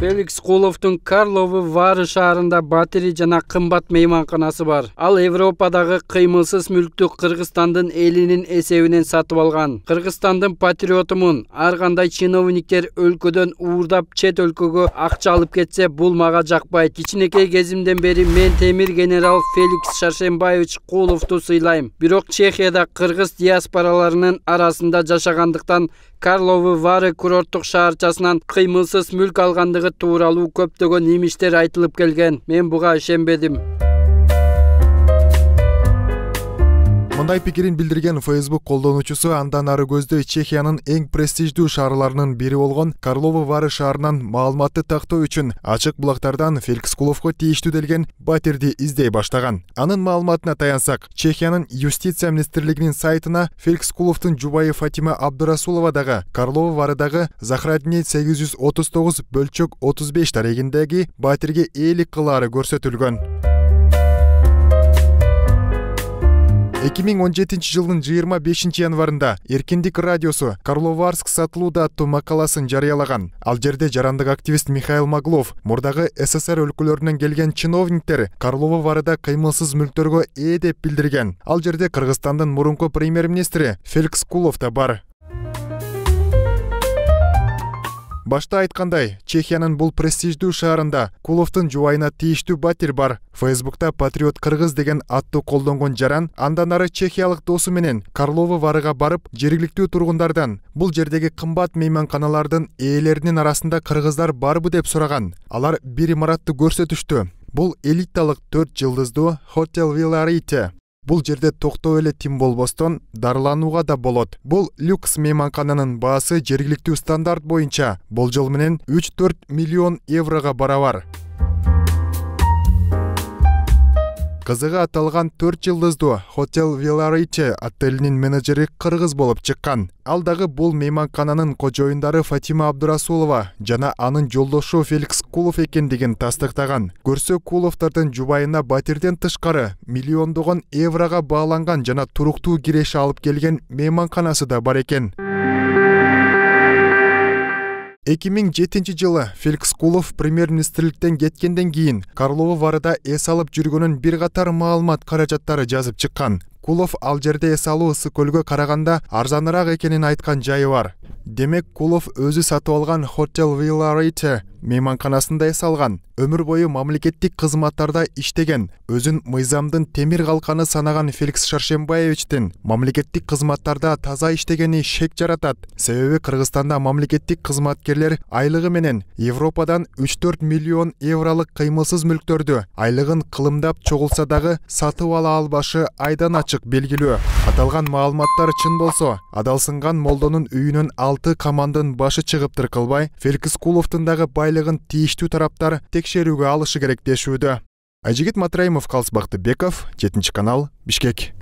Феликс Куловдун Карловы Вары шаарында батири жана кымбат мейманканасы бар. Ал Европадагы кыймылсыз мүлктү Кыргызстандын элинин эсебинен сатып алган. Кыргызстандын патриотумун. Ар кандай чиновниктер өлкөдөн уурдап чет өлкөгө акча алып кетсе, бул мага жакпайт. Кичинекей кезимден бери мен темир генерал Феликс Шаршембаевич Куловду сыйлайм. Бирок Чехияда кыргыз диаспораларынын арасында жашагандыктан Карловы Вары курорттук шаарчасынан кыймылсыз мүлк алгандыгы тууралуу көптөгөн имиштер айтылып келген. Мен буга ишенбедим. Мындай пикирин билдирген Facebook колдонуучусу андан ары көздөй Чехиянын эң престиждүү шаарларынын бири болгон Карловы Вары шаарынан маалыматты тактоо үчүн ачык булактардан Феликс Куловго тийиштүү делген батирди издей баштаган. Анын маалыматына таянсак, Чехиянын юстиция министрлигинин сайтына Феликс Куловдун жубайы Фатима Абдурасулова дагы Карловы Варыдагы Захраднет 839/35 тарегиндеги батирге ээлик кылаары көрсөтүлгөн. 2017 жылдын 25 январында Эркиндик радиосу Карловарск сатылууда аттуу макаласын жарыялаган. Ал жерде жарандык активист Михаил Маглов мурдагы СССР өлкөлөрүнөн келген чиновниктер Карловы Варыда кыймылсыз мүлктөргө ээ деп билдирген. Ал жерде Кыргызстандын мурунку премьер-министри Феликс Кулов да бар. Башта айткандай, Чехиянын бул престиждүү шаарында Куловдун жубайына тийиштүү батир бар. Фейсбукта Патриот Кыргыз деген аттуу колдонгон жаран андан ары чехиялык досу менен Карловы Варыга барып, жергиликтүү тургундардан бул жердеги кымбат мейманканалардын ээлеринин арасында кыргыздар барбы деп сураган. Алар бир имаратты көрсөтүштү. Бул элиталык 4 жылдыздуу Hotel Villarite. Бул жерде токтоо эле тим болбостон дарыланууга да болот. Бул люкс мейманкананын баасы жергиликтүү стандарт боюнча болжол менен 3-4 миллион еврого барабар. Кызыгы аталган 4 жылдыздуу Hotel Villarite отелинин менеджери кыргыз болуп чыккан. Ал дагы бул мейманкананын кожоюндары Фатима Абдурасулова жана анын жолдошу Феликс Кулов экендигин тастыктаган. Көрсө Куловдордун жубайына батирден тышкары миллиондогон еврого бааланган жана туруктуу киреше алып келген мейманканасы да бар экен. 2007 жылы Феликс Кулов премьер-министрликтен кеткенден кийин Карловы Варыда эс алып жүргөнүн бир катар маалымат каражаттары жазып чыккан. Кулов ал жерде эс алуу ысык көлгө караганда арзаныраак экенин айткан жайы бар. Демек Кулов өзү сатып алган Hotel Villarite мейманканасында эс алган. Өмүр бою мамлекеттик кызматтарда иштеген, өзүн мыйзамдын темир калканы санаган Феликс Шаршембаевичтин мамлекеттик кызматтарда таза иштегени шек жаратат. Себеби Кыргызстанда мамлекеттик кызматкерлер айлыгы менен Европадан 3-4 миллион евролук кыймылсыз мүлктөрдү айлыгын кылымдап чогулса дагы сатып ала албашы айдан ачык белгилүү. Аталган маалыматтар чын болсо, адалсынган молдонун үйүнөн 6 командын башы чыгыптыр кылбай, Феликс Куловдун дагы байлыгын тийиштүү тараптар текшерүүгө алышы керек дешүүдө. Айжигит Матраимов, Калыс Бактыбеков, 7 канал, Бишкек.